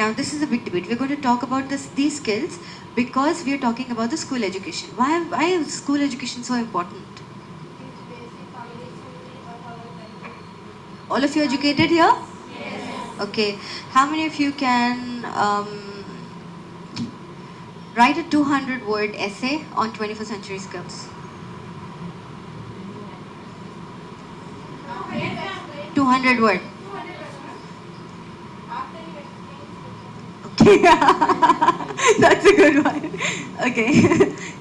Now this is a big debate. We're going to talk about these skills because we are talking about the school education. Why is school education so important? All of you educated here? Yes. Okay. How many of you can write a 200-word essay on 21st century skills? 200 word. Okay. That's a good one. Okay.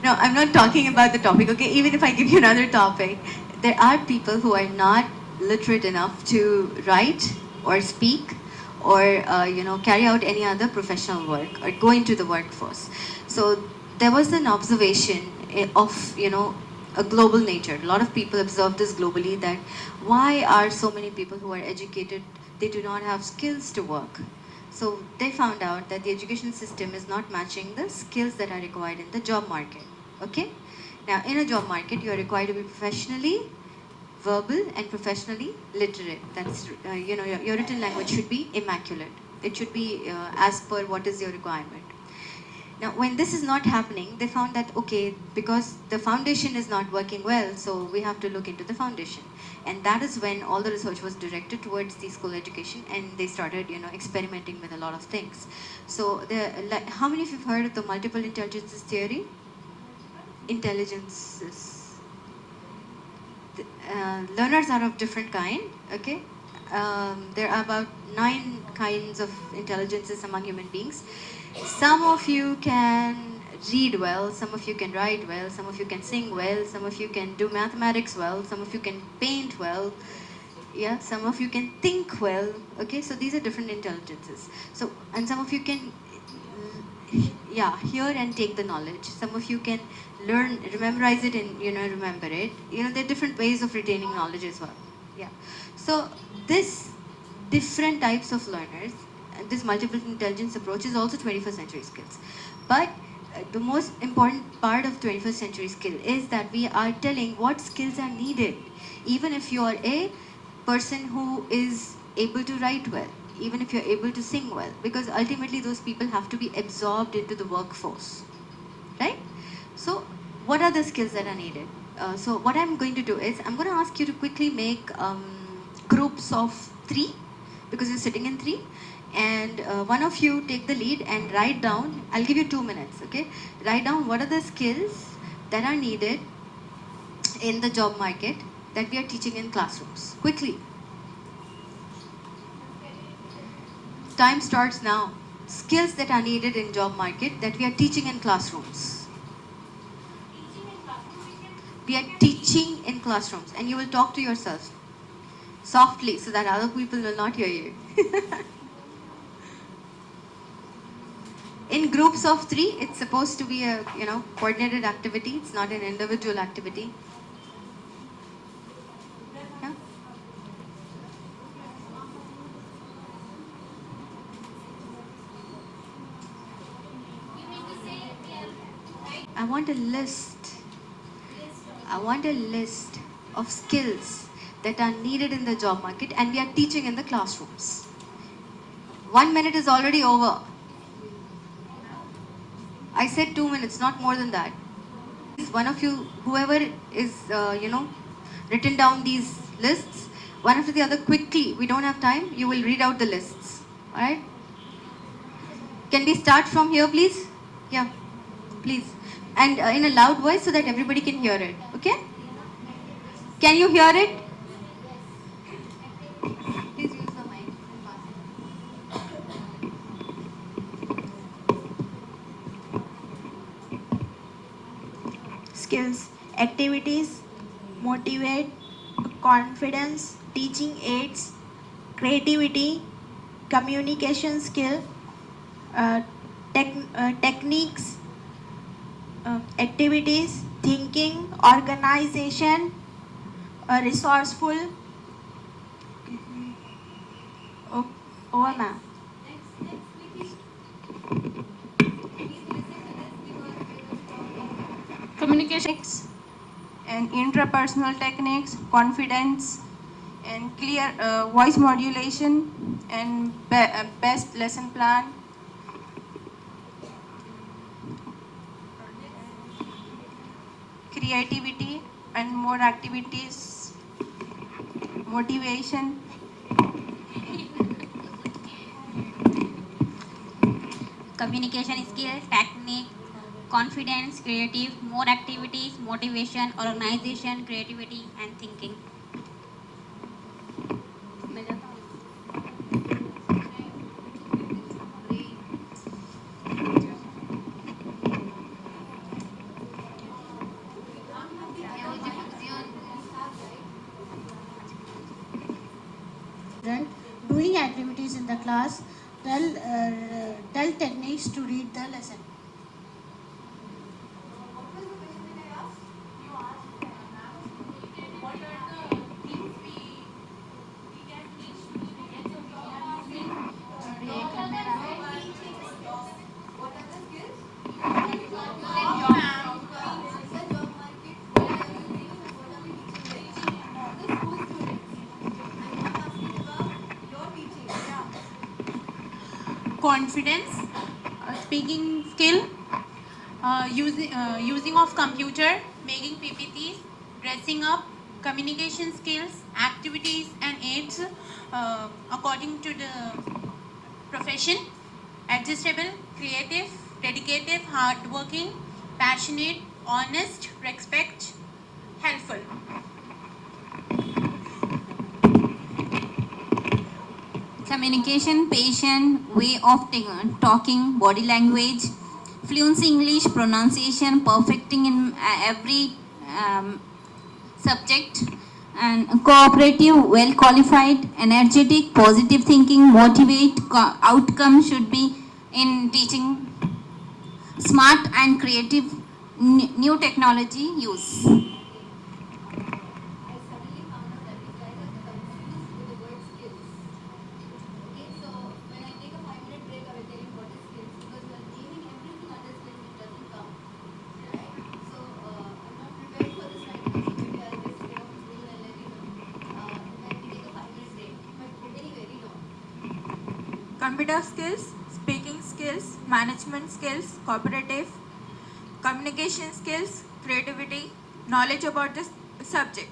No, I'm not talking about the topic. Okay. Even if I give you another topic, there are people who are not literate enough to write or speak or carry out any other professional work or go into the workforce. So there was an observation of a global nature. A lot of people observed this globally, that why are so many people who are educated, they do not have skills to work. So they found out that the education system is not matching the skills that are required in the job market. Okay? Now in a job market, you are required to be professionally verbal and professionally literate. That's your written language should be immaculate. It should be as per what is your requirement. Now, when this is not happening, they found that, okay, because the foundation is not working well, so we have to look into the foundation. And that is when all the research was directed towards the school education, and they started, experimenting with a lot of things. So, how many of you have heard of the multiple intelligences theory? Intelligences. Learners are of different kind, okay? There are about 9 kinds of intelligences among human beings. Some of you can read well, some of you can write well, some of you can sing well, some of you can do mathematics well, some of you can paint well, yeah, some of you can think well, okay? So these are different intelligences. So, and some of you can, hear and take the knowledge. Some of you can learn, memorize it and, remember it. There are different ways of retaining knowledge as well. Yeah. So this different types of learners, this multiple intelligence approach is also 21st century skills. But the most important part of 21st century skill is that we are telling what skills are needed. Even if you are a person who is able to write well, even if you're able to sing well, because ultimately those people have to be absorbed into the workforce, right? So what are the skills that are needed? So what I'm going to do is, I'm going to ask you to quickly make groups of 3, because you're sitting in 3, and one of you take the lead and write down, I'll give you 2 minutes, okay? Write down what are the skills that are needed in the job market that we are teaching in classrooms. Quickly. Time starts now. Skills that are needed in job market that we are teaching in classrooms. We are teaching in classrooms, and you will talk to yourself softly so that other people will not hear you. In groups of 3, it's supposed to be a coordinated activity. It's not an individual activity. Yeah? I want a list. I want a list of skills that are needed in the job market and we are teaching in the classrooms. 1 minute is already over. I said 2 minutes, not more than that. One of you, whoever is, written down these lists, one after the other, quickly, we don't have time, you will read out the lists. Alright? Can we start from here, please? Yeah, please. And in a loud voice so that everybody can hear it. Okay? Can you hear it? Please use the mic. Skills, activities, motivate, confidence, teaching aids, creativity, communication skill, techniques, activities, thinking, organization, resourceful. Over, ma'am. Communication and interpersonal techniques, confidence, and clear voice modulation, and best lesson plan, creativity and more activities, motivation. Communication skill, technique, confidence, creative, more activities, motivation, organization, creativity, and thinking. Student doing activities in the class, tell techniques to read the lesson. Confidence, speaking skill, using of computer, making PPTs, dressing up, communication skills, activities and aids according to the profession, adjustable, creative, dedicated, hardworking, passionate, honest, respect, helpful. Communication, patient, way of talking, body language, fluency English, pronunciation, perfecting in every subject, and cooperative, well qualified, energetic, positive thinking, motivate, outcome should be in teaching, smart and creative, new technology use. I suddenly found out that you guys are confused with the word skills. Okay, so when I take a 5-minute break, I will tell you what is skills because you are naming everything under skills which doesn't count. Right? So I'm not prepared for this right now, so maybe I'll just get off the screen and let you know when we take a 5-minute break. But anyway, we know. Computer skills, speaking skills, management skills, cooperative, communication skills, creativity, knowledge about the subject.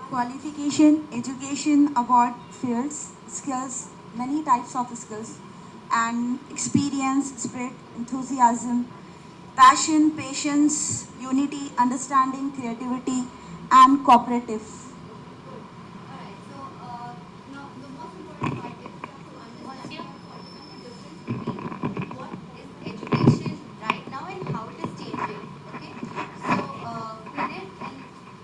Qualification, education about fields, skills, many types of skills, and experience, spirit, enthusiasm, passion, patience, unity, understanding, creativity, and cooperative. Alright, so now the most important part is you have to understand the difference between what is education right now and how it is changing. Okay, so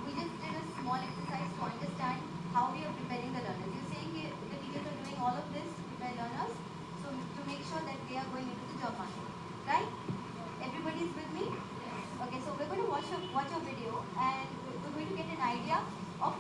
we just did a small exercise to understand how we are preparing the learners. You're saying the teachers are doing all of this to prepare learners, so to make sure that they are going into the job market, right? Everybody's with me? Okay, so we're going to watch a video and we're going to get an idea of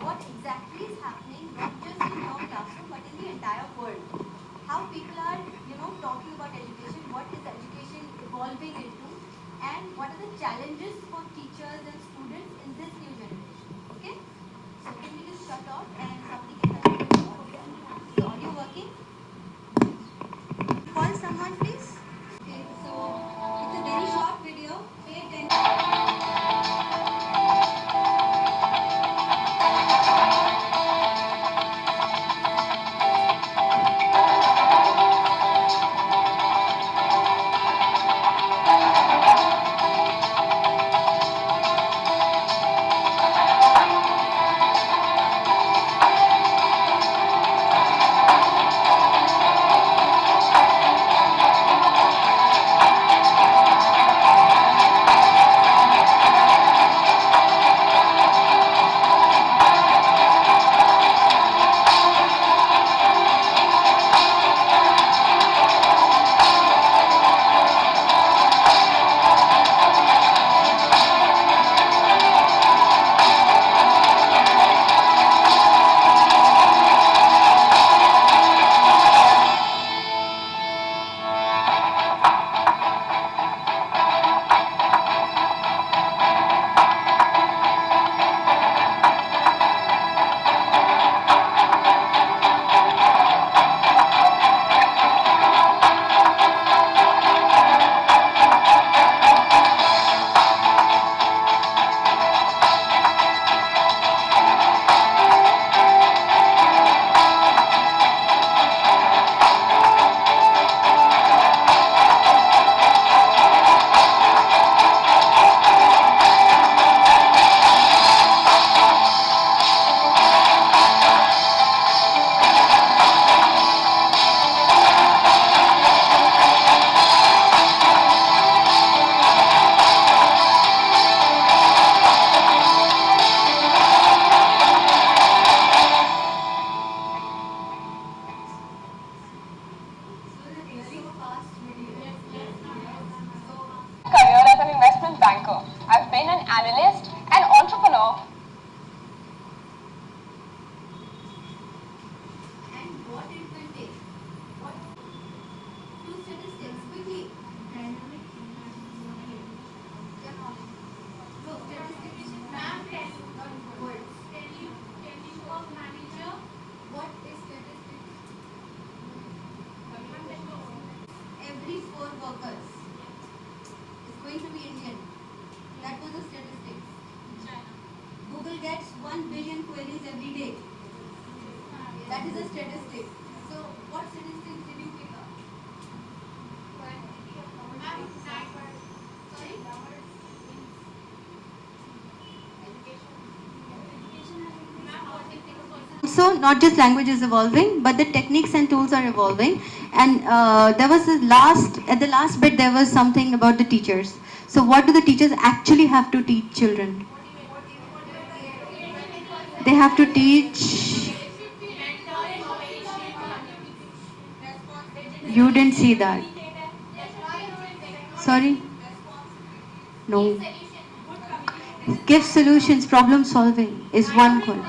workers is going to be Indian. That was a statistic. Google gets 1 billion queries every day. That is a statistic. So what statistics did you pick up? Sorry? So not just language is evolving, but the techniques and tools are evolving. And there was at the last bit, there was something about the teachers. So what do the teachers actually have to teach children? They have to teach. You didn't see that. Sorry? No. Give solutions, problem solving is one goal.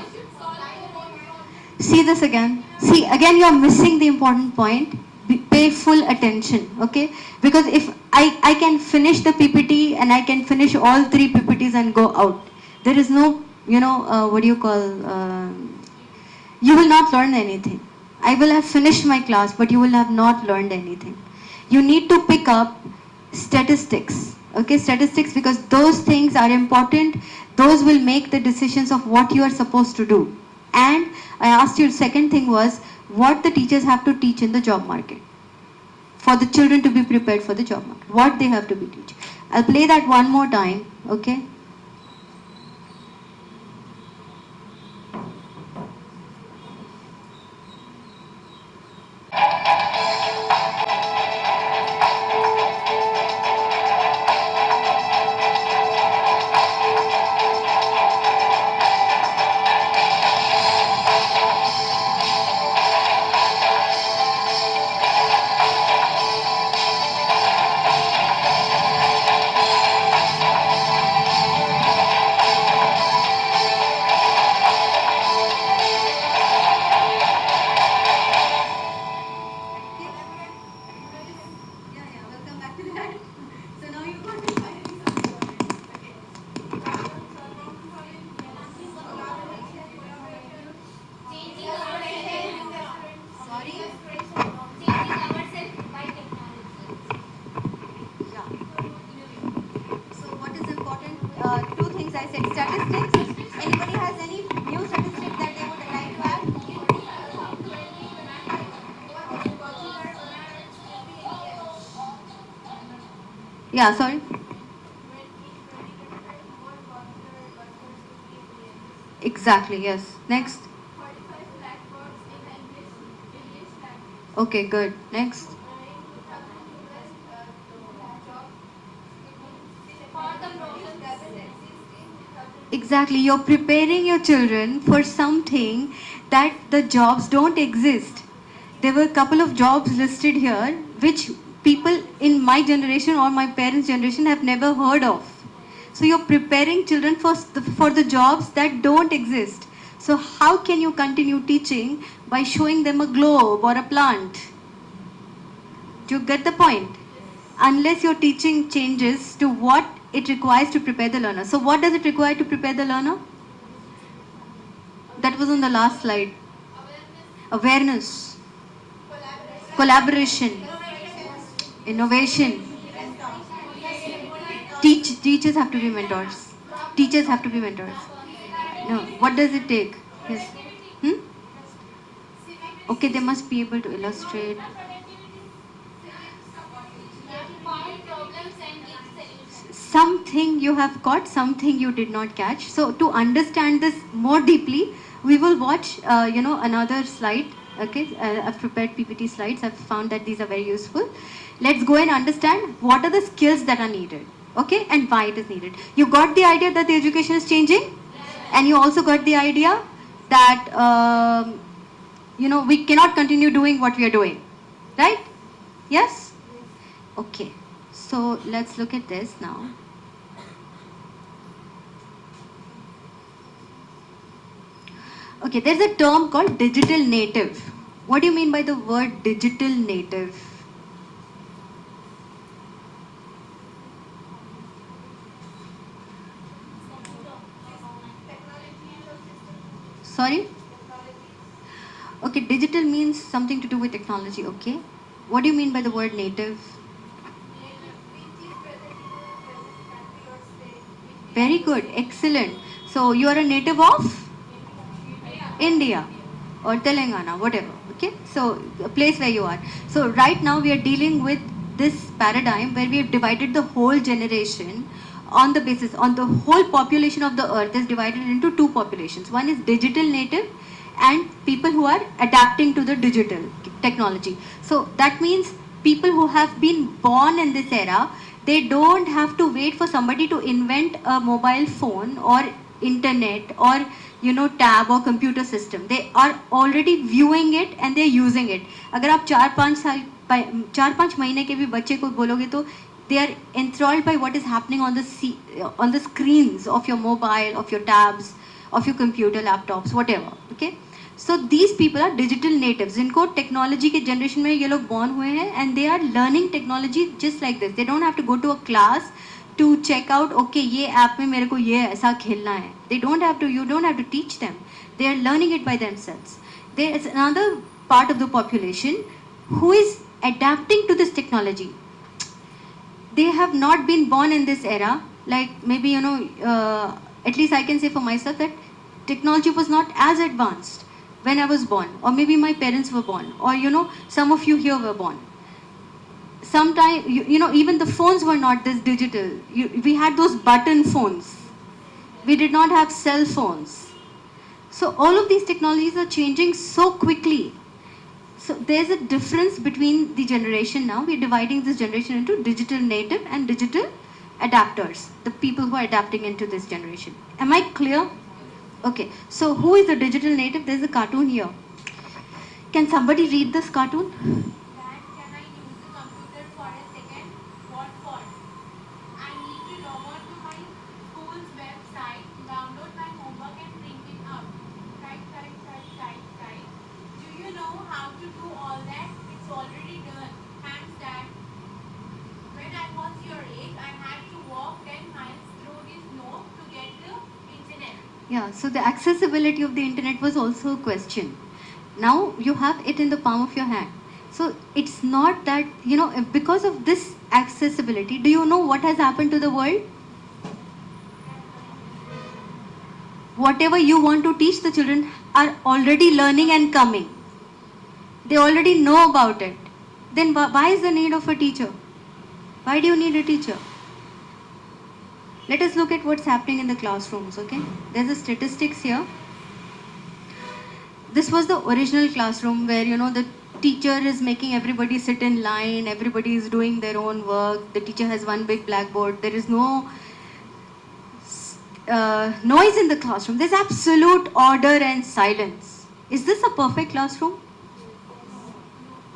See this again. See, again you are missing the important point. Pay full attention, okay? Because if I can finish the PPT and I can finish all 3 PPTs and go out, there is no, what do you call, you will not learn anything. I will have finished my class, but you will have not learned anything. You need to pick up statistics, okay? Statistics, because those things are important. Those will make the decisions of what you are supposed to do. And I asked you, second thing was what the teachers have to teach in the job market for the children to be prepared for the job market. What they have to be teaching. I'll play that one more time, okay? Two things I said. Statistics. Anybody has any new statistics that they would like to add? Yeah, sorry. Exactly, yes. Next. Okay, good. Next. Exactly, you're preparing your children for something that the jobs don't exist. There were a couple of jobs listed here which people in my generation or my parents' generation have never heard of. So you're preparing children for the jobs that don't exist. So how can you continue teaching by showing them a globe or a plant? Do you get the point? Unless your teaching changes to what it requires to prepare the learner. So what does it require to prepare the learner? That was on the last slide. Awareness. Collaboration. Innovation. Teachers have to be mentors. Teachers have to be mentors. No, what does it take? Yes. Okay, they must be able to illustrate. Something you have got, something you did not catch. So to understand this more deeply, we will watch, another slide. Okay, I've prepared PPT slides. I've found that these are very useful. Let's go and understand what are the skills that are needed. Okay, and why it is needed. You got the idea that the education is changing, and you also got the idea that we cannot continue doing what we are doing, right? Yes. Okay. So let's look at this now. Okay, there's a term called digital native. What do you mean by the word digital native? Sorry? Okay, digital means something to do with technology, okay? What do you mean by the word native? Very good, excellent. So you are a native of India or Telangana, whatever. Okay, so a place where you are. So right now we are dealing with this paradigm where we have divided the whole generation on the basis, on the whole population of the earth is divided into two populations. One is digital native and people who are adapting to the digital technology. So that means people who have been born in this era, they don't have to wait for somebody to invent a mobile phone or internet or tab or computer system. They are already viewing it and they are using it. अगर आप 4-5 महीने के भी बच्चे को बोलोगे तो they are enthralled by what is happening on the screens of your mobile, of your tabs, of your computer, laptops, whatever. Okay, so these people are digital natives. इनको technology के generation में ये लोग born हुए हैं and they are learning technology just like this. They don't have to go to a class to check out, okay, ये app में मेरे को ये ऐसा खेलना है. You don't have to teach them. They are learning it by themselves. There is another part of the population who is adapting to this technology. They have not been born in this era. Like maybe, at least I can say for myself that technology was not as advanced when I was born, or maybe my parents were born, or some of you here were born. Sometime, even the phones were not this digital. We had those button phones. We did not have cell phones. So all of these technologies are changing so quickly. So there's a difference between the generation now. We're dividing this generation into digital native and digital adapters, the people who are adapting into this generation. Am I clear? Okay, so who is a digital native? There's a cartoon here. Can somebody read this cartoon? Dad, can I use the computer for a second? What for? I need to log on to my school's website, download my homework and print it out. Type. Do you know how to do all that? It's already done. Thanks, Dad. When I was your age, I had to walk 10 miles through this snow to get the internet. Yeah, so the accessibility of the internet was also a question. Now you have it in the palm of your hand. So it's not that, because of this accessibility, do you know what has happened to the world? Whatever you want to teach, the children are already learning and coming. They already know about it. Then why is the need of a teacher? Why do you need a teacher? Let us look at what's happening in the classrooms, okay? There's a statistics here. This was the original classroom where, the teacher is making everybody sit in line, everybody is doing their own work, the teacher has one big blackboard, there is no noise in the classroom, there's absolute order and silence. Is this a perfect classroom?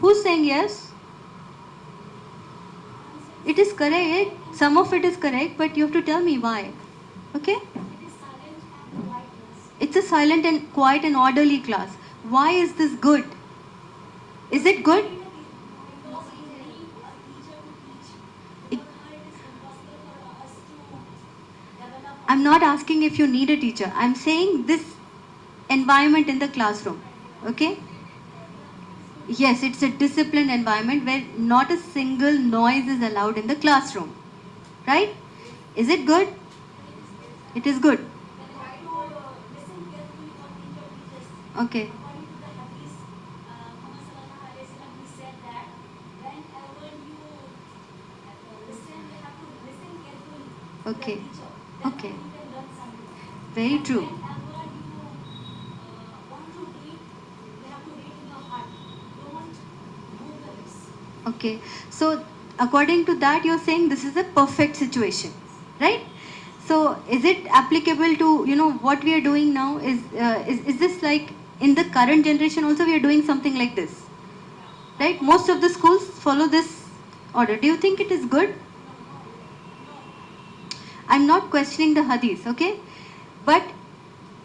Who's saying yes? It is correct, some of it is correct, but you have to tell me why, okay? It's a silent and quiet and orderly class. Why is this good? Is it good? I'm not asking if you need a teacher. I'm saying this environment in the classroom. Okay? Yes, it's a disciplined environment where not a single noise is allowed in the classroom. Right? Is it good? It is good. Okay. Okay. Okay. Very true. Okay. So according to that, you're saying this is a perfect situation, right? So is it applicable to what we are doing now? Is this like in the current generation also we are doing something like this, right? Most of the schools follow this order. Do you think it is good? I'm not questioning the hadith, okay? But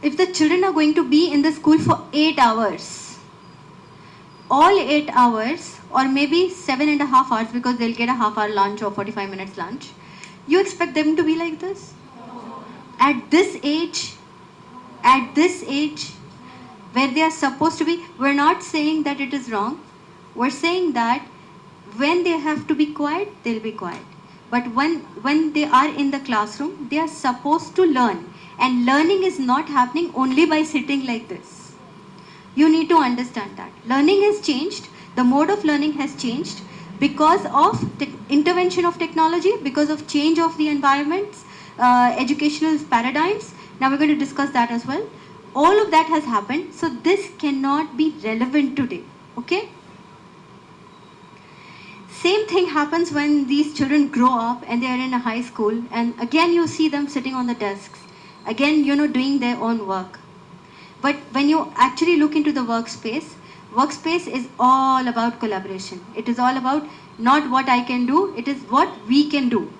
if the children are going to be in the school for 8 hours, all 8 hours, or maybe 7.5 hours because they'll get a half-hour lunch or 45 minutes lunch, you expect them to be like this? At this age, where they are supposed to be, we're not saying that it is wrong. We're saying that when they have to be quiet, they'll be quiet. But when they are in the classroom, they are supposed to learn. And learning is not happening only by sitting like this. You need to understand that. Learning has changed. The mode of learning has changed because of intervention of technology, because of change of the environments, educational paradigms. Now we're going to discuss that as well. All of that has happened. So this cannot be relevant today. Okay? Same thing happens when these children grow up and they are in a high school, and again you see them sitting on the desks, again doing their own work. But when you actually look into the workspace is all about collaboration. It is all about not what I can do, it is what we can do.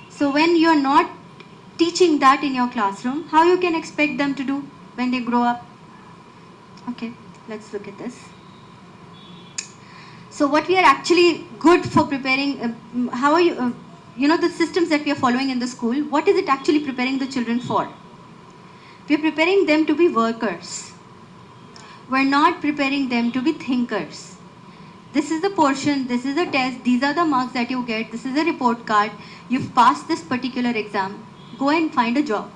So when you are not teaching that in your classroom, how you can expect them to do when they grow up? Okay, let's look at this. So what we are actually good for preparing, how are you, the systems that we are following in the school, what is it actually preparing the children for? We are preparing them to be workers. We're not preparing them to be thinkers. This is the portion, this is the test, these are the marks that you get, this is a report card, you've passed this particular exam, go and find a job.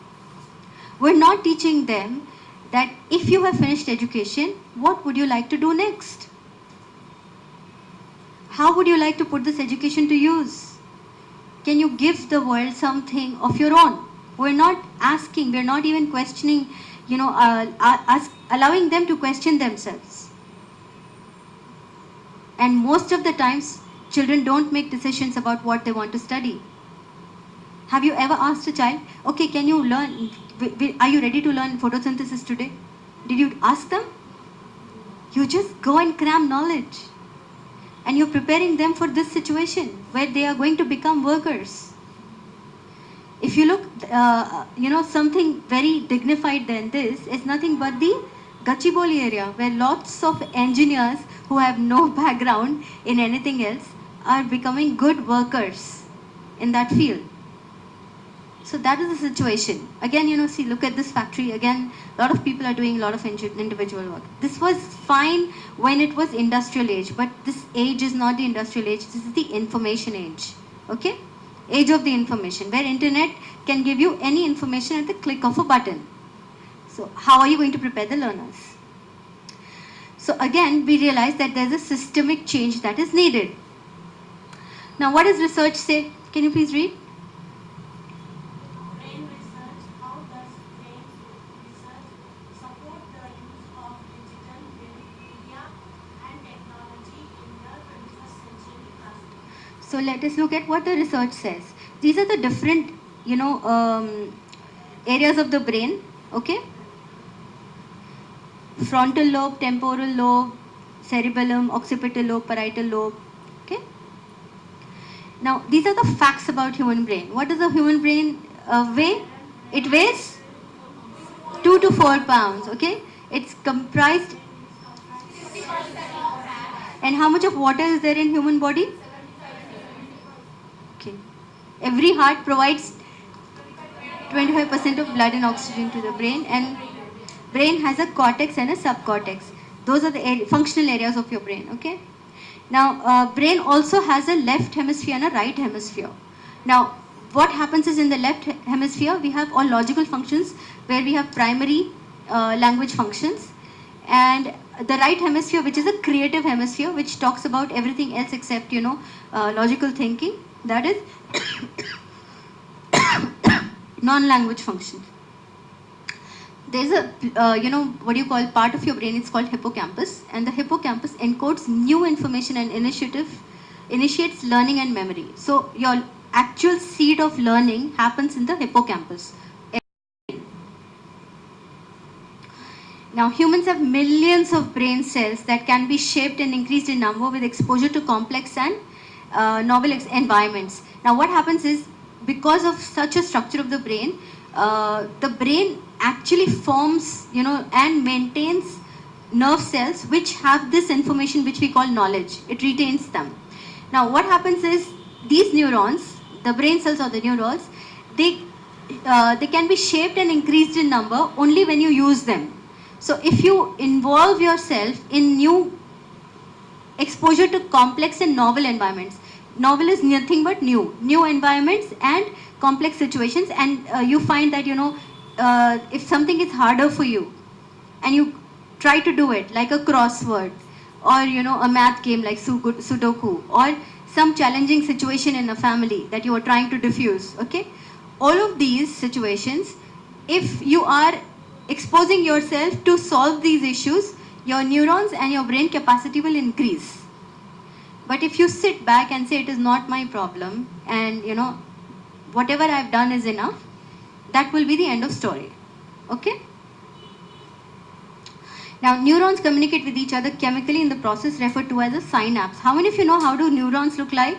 We're not teaching them that if you have finished education, what would you like to do next? How would you like to put this education to use? Can you give the world something of your own? We're not asking, we're not even questioning, allowing them to question themselves. And most of the times, children don't make decisions about what they want to study. Have you ever asked a child, okay, can you learn, are you ready to learn photosynthesis today? Did you ask them? You just go and cram knowledge. And you're preparing them for this situation where they are going to become workers. If you look, something very dignified than this is nothing but the Gachibowli area, where lots of engineers who have no background in anything else are becoming good workers in that field. So that is the situation. Again, see, look at this factory. Again, a lot of people are doing a lot of individual work. This was fine when it was industrial age, but this age is not the industrial age. This is the information age. Okay? Age of the information, where internet can give you any information at the click of a button. So how are you going to prepare the learners? So again, we realize that there's a systemic change that is needed. Now, what does research say? Can you please read? Brain research, how does brain research support the use of digital media and technology in the 21st century classroom? So let us look at what the research says. These are the different, areas of the brain, okay? Frontal lobe, temporal lobe, cerebellum, occipital lobe, parietal lobe, okay? Now, these are the facts about human brain. What does the human brain weigh? It weighs 2 to 4 pounds, okay? It's comprised. And how much of water is there in human body? Okay. Every heart provides 25% of blood and oxygen to the brain, and brain has a cortex and a subcortex. Those are the functional areas of your brain, okay? Now, brain also has a left hemisphere and a right hemisphere. Now, what happens is in the left hemisphere, we have all logical functions where we have primary language functions, and the right hemisphere, which is a creative hemisphere, which talks about everything else except, logical thinking, that is non-language functions. There's a, part of your brain, it's called hippocampus, and the hippocampus encodes new information and initiates learning and memory. So your actual seed of learning happens in the hippocampus. Now, humans have millions of brain cells that can be shaped and increased in number with exposure to complex and novel environments. Now, what happens is, because of such a structure of the brain actually forms, and maintains nerve cells which have this information which we call knowledge. It retains them. Now, what happens is, these neurons, the brain cells or the neurons, they can be shaped and increased in number only when you use them. So if you involve yourself in new exposure to complex and novel environments, Novel is nothing but new environments and complex situations, and you find that, if something is harder for you and you try to do it, like a crossword, or a math game like Sudoku, or some challenging situation in a family that you are trying to diffuse, okay? All of these situations, if you are exposing yourself to solve these issues, your neurons and your brain capacity will increase. But if you sit back and say it is not my problem, and whatever I've done is enough, that will be the end of story. Okay? Now, neurons communicate with each other chemically in the process referred to as a synapse. How many of you know how do neurons look like?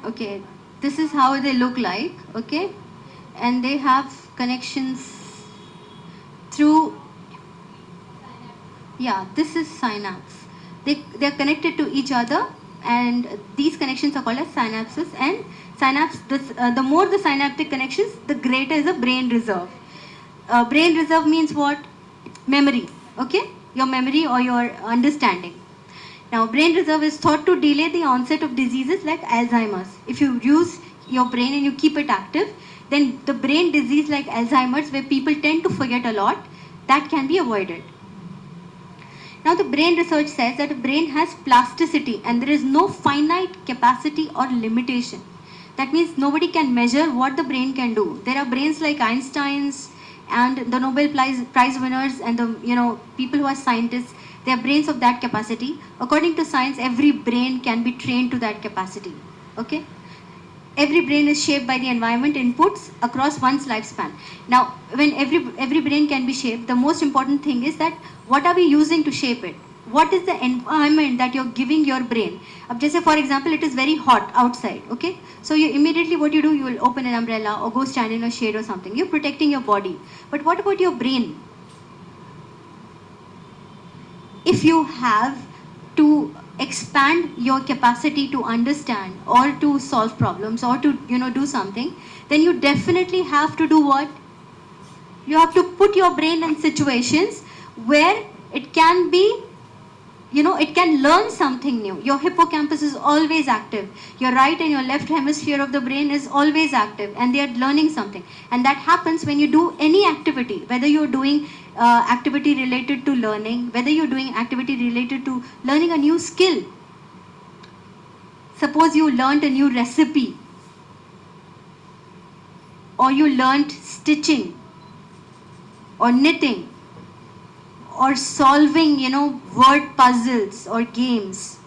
Okay, this is how they look like, okay? And they have connections through, yeah, this is synapse. They are connected to each other, and these connections are called as synapses. And the more the synaptic connections, the greater is the brain reserve. Brain reserve means what? Memory, okay? Your memory or your understanding. Now, brain reserve is thought to delay the onset of diseases like Alzheimer's. If you use your brain and you keep it active, then the brain disease like Alzheimer's, where people tend to forget a lot, that can be avoided. Now, the brain research says that the brain has plasticity and there is no finite capacity or limitation. That means nobody can measure what the brain can do. There are brains like Einstein's and the Nobel Prize winners and the people who are scientists. They are brains of that capacity. According to science, every brain can be trained to that capacity. Okay? Every brain is shaped by the environment inputs across one's lifespan. Now, when every brain can be shaped, the most important thing is that what are we using to shape it? What is the environment that you're giving your brain? Just say, for example, it is very hot outside, okay? So you immediately, what you do, you will open an umbrella or go stand in a shade or something. You're protecting your body. But what about your brain? If you have to expand your capacity to understand or to solve problems or to do something, then you definitely have to do what? You have to put your brain in situations where it can be, it can learn something new. Your hippocampus is always active. Your right and your left hemisphere of the brain is always active, and they are learning something. And that happens when you do any activity, whether you're doing activity related to learning, whether you're doing activity related to learning a new skill. Suppose you learned a new recipe, or you learned stitching, or knitting, or solving, word puzzles or games.